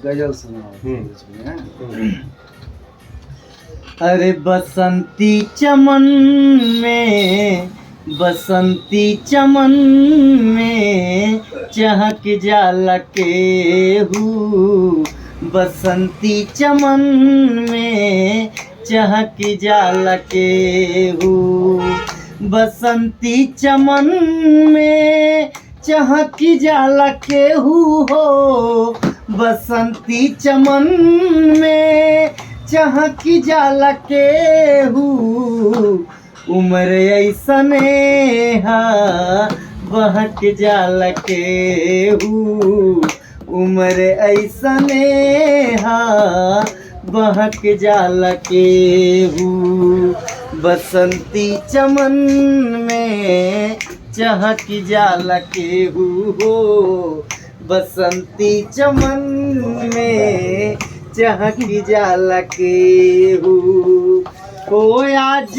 गजल सुना। अरे बसंती चमन में, बसंती चमन में चहक जाला केहू, बसंती चमन में चहक जाला केहू, बसंती चमन में चहक जाला केहू हो, बसंती चमन में चहक जाला केहू, उम्र ऐसने हा बहक जाला केहू, उम्र ऐसने हा बहक जाला केहू, बसंती चमन में चहक जाला केहू हो, बसंती चमन में चहक जाला केहू। ओ आज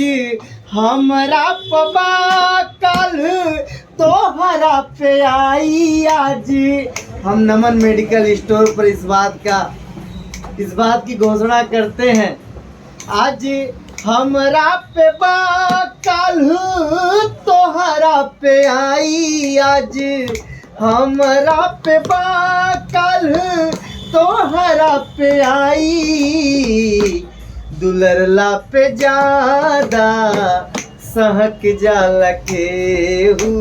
हमरा पबा कल तोहरा पे आई, आज हम नमन मेडिकल स्टोर पर इस बात की घोषणा करते हैं, आज हमरा पे बा कल तोहरा पे आई, आज हमरा पे बा कल तोहरा पे आई, दुलरला पे ज्यादा सहक जाला केहू,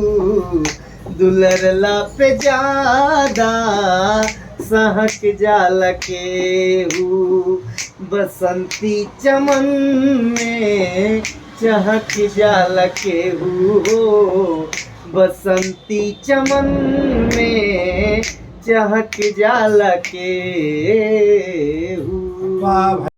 दुलरला पे ज्यादा सहक जाला केहू, बसंती चमन में चहक जाला केहू हो, बसंती चमन में चहक जाला केहू।